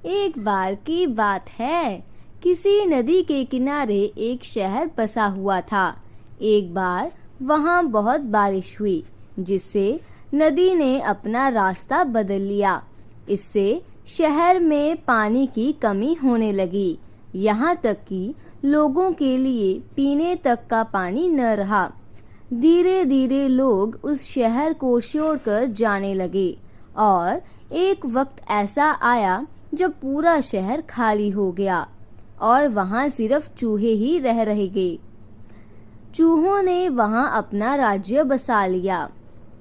एक बार की बात है, किसी नदी के किनारे एक शहर बसा हुआ था। एक बार वहां बहुत बारिश हुई, जिससे नदी ने अपना रास्ता बदल लिया। इससे शहर में पानी की कमी होने लगी, यहाँ तक कि लोगों के लिए पीने तक का पानी न रहा। धीरे धीरे लोग उस शहर को छोड़कर जाने लगे और एक वक्त ऐसा आया जब पूरा शहर खाली हो गया और वहां सिर्फ चूहे ही रह गए। चूहों ने वहां अपना राज्य बसा लिया।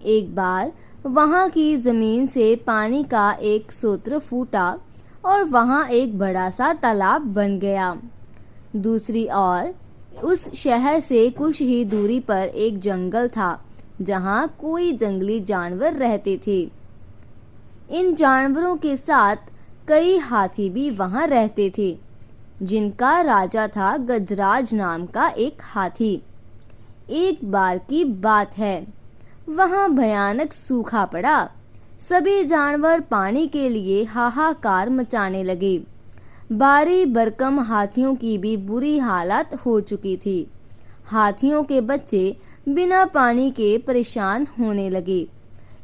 एक बार वहां की जमीन से पानी का एक स्रोत फूटा और वहां एक बड़ा सा तालाब बन गया। दूसरी ओर उस शहर से कुछ ही दूरी पर एक जंगल था, जहां कोई जंगली जानवर रहते थे। इन जानवरों के साथ कई हाथी भी वहां रहते थे, जिनका राजा था गजराज नाम का एक हाथी। एक बार की बात है, वहां भयानक सूखा पड़ा। सभी जानवर पानी के लिए हाहाकार मचाने लगे। भारी भरकम हाथियों की भी बुरी हालत हो चुकी थी। हाथियों के बच्चे बिना पानी के परेशान होने लगे।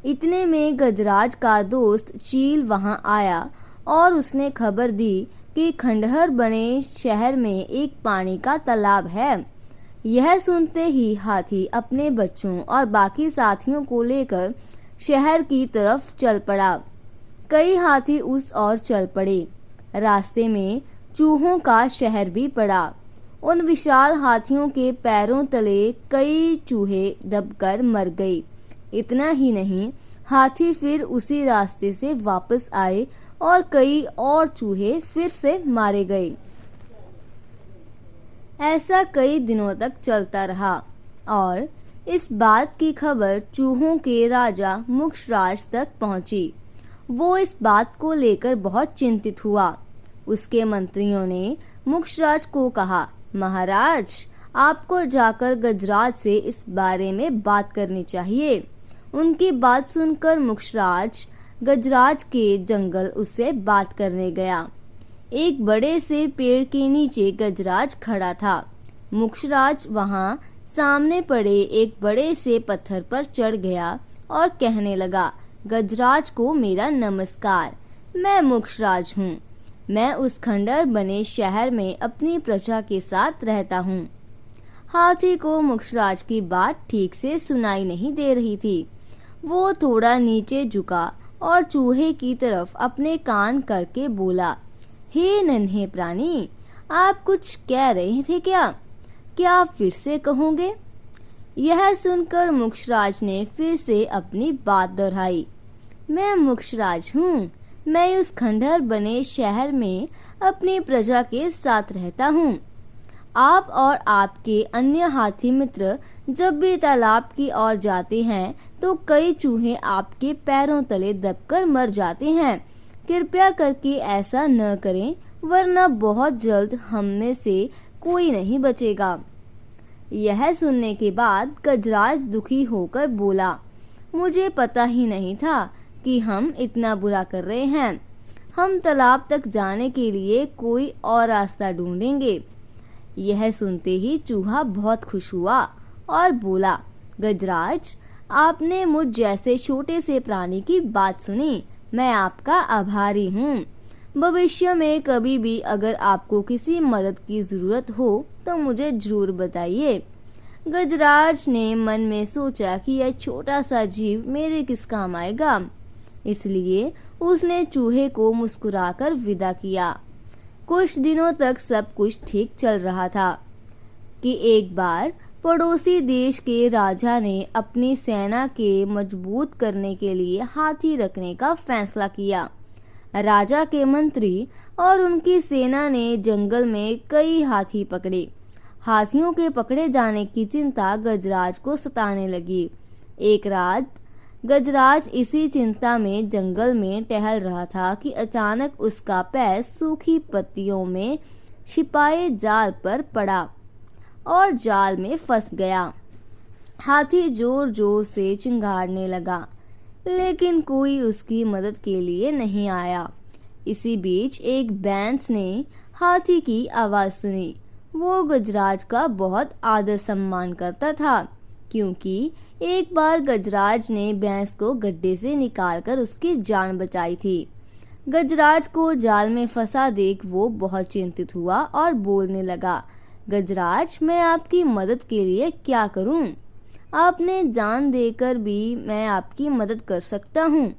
इतने में गजराज का दोस्त चील वहां आया और उसने खबर दी कि खंडहर बने शहर में एक पानी का तालाब है। यह सुनते ही हाथी अपने बच्चों और बाकी साथियों को लेकर शहर की तरफ चल पड़ा। कई हाथी उस ओर चल पड़े। रास्ते में चूहों का शहर भी पड़ा। उन विशाल हाथियों के पैरों तले कई चूहे दबकर मर गए। इतना ही नहीं, हाथी फिर उसी रास्ते से वापस आए और कई और चूहे फिर से मारे गए। ऐसा कई दिनों तक चलता रहा और इस बात की खबर चूहों के राजा मुक्षराज तक पहुंची। वो इस बात को लेकर बहुत चिंतित हुआ। उसके मंत्रियों ने मुक्षराज को कहा, महाराज, आपको जाकर गजराज से इस बारे में बात करनी चाहिए। उनकी बात सुनकर मुक्षराज गजराज के जंगल उससे बात करने गया। एक बड़े से पेड़ के नीचे गजराज खड़ा था। मुक्षराज वहां सामने पड़े एक बड़े से पत्थर पर चढ़ गया और कहने लगा, गजराज को मेरा नमस्कार। मैं मुक्षराज हूँ। मैं उस खंडहर बने शहर में अपनी प्रजा के साथ रहता हूँ। हाथी को मुक्षराज की बात ठीक से सुनाई नहीं दे रही थी। वो थोड़ा नीचे झुका और चूहे की तरफ अपने कान करके बोला, हे नन्हे प्राणी, आप कुछ कह रहे थे क्या? क्या आप फिर से कहोगे? यह सुनकर मुक्षराज ने फिर से अपनी बात दोहराई, मैं मुक्षराज हूँ। मैं उस खंडहर बने शहर में अपनी प्रजा के साथ रहता हूँ। आप और आपके अन्य हाथी मित्र जब भी तालाब की ओर जाते हैं तो कई चूहे आपके पैरों तले दबकर मर जाते हैं। कृपया करके ऐसा न करें, वरना बहुत जल्द हम में से कोई नहीं बचेगा। यह सुनने के बाद गजराज दुखी होकर बोला, मुझे पता ही नहीं था कि हम इतना बुरा कर रहे हैं। हम तालाब तक जाने के लिए कोई और रास्ता ढूंढेंगे। यह सुनते ही चूहा बहुत खुश हुआ और बोला, गजराज, आपने मुझ जैसे छोटे से प्राणी की बात सुनी। मैं आपका आभारी हूँ। भविष्य में कभी भी अगर आपको किसी मदद की जरूरत हो तो मुझे जरूर बताइए। गजराज ने मन में सोचा कि यह छोटा सा जीव मेरे किस काम आएगा, इसलिए उसने चूहे को मुस्कुराकर विदा किया। कुछ दिनों तक सब कुछ ठीक चल रहा था कि एक बार पड़ोसी देश के राजा ने अपनी सेना के मजबूत करने के लिए हाथी रखने का फैसला किया। राजा के मंत्री और उनकी सेना ने जंगल में कई हाथी पकड़े। हाथियों के पकड़े जाने की चिंता गजराज को सताने लगी। एक रात गजराज इसी चिंता में जंगल में टहल रहा था कि अचानक उसका पैर सूखी पत्तियों में छिपाए जाल पर पड़ा और जाल में फंस गया। हाथी जोर जोर से चिंगारने लगा, लेकिन कोई उसकी मदद के लिए नहीं आया। इसी बीच एक बैंस ने हाथी की आवाज़ सुनी। वो गजराज का बहुत आदर सम्मान करता था, क्योंकि एक बार गजराज ने बैंस को गड्ढे से निकालकर उसकी जान बचाई थी। गजराज को जाल में फंसा देख वो बहुत चिंतित हुआ और बोलने लगा, गजराज, मैं आपकी मदद के लिए क्या करूं? आपने जान देकर भी मैं आपकी मदद कर सकता हूं।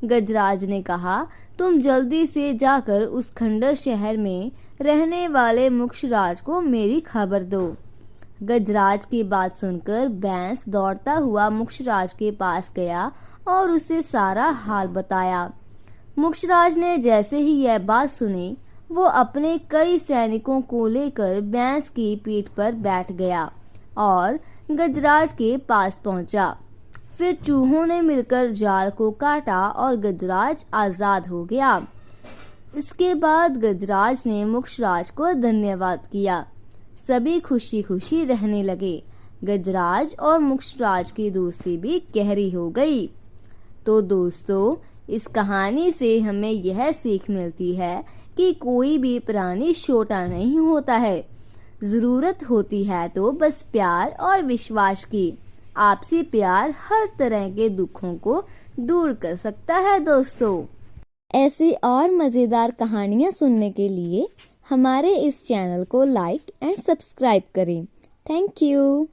गजराज ने कहा, तुम जल्दी से जाकर उस खंडर शहर में रहने वाले मुक्षराज को मेरी खबर दो। गजराज की बात सुनकर बैंस दौड़ता हुआ मुक्षराज के पास गया और उसे सारा हाल बताया। मुक्षराज ने जैसे ही यह बात सुनी, वो अपने कई सैनिकों को लेकर बैंस की पीठ पर बैठ गया और गजराज के पास पहुंचा। फिर चूहों ने मिलकर जाल को काटा और गजराज आज़ाद हो गया। इसके बाद गजराज ने मुक्षराज को धन्यवाद किया। सभी खुशी खुशी रहने लगे। गजराज और मुक्षराज की दोस्ती भी गहरी हो गई। तो दोस्तों, इस कहानी से हमें यह सीख मिलती है कि कोई भी प्राणी छोटा नहीं होता है। ज़रूरत होती है तो बस प्यार और विश्वास की। आपसी प्यार हर तरह के दुखों को दूर कर सकता है दोस्तों। ऐसी और मज़ेदार कहानियाँ सुनने के लिए हमारे इस चैनल को लाइक एंड सब्सक्राइब करें। Thank you.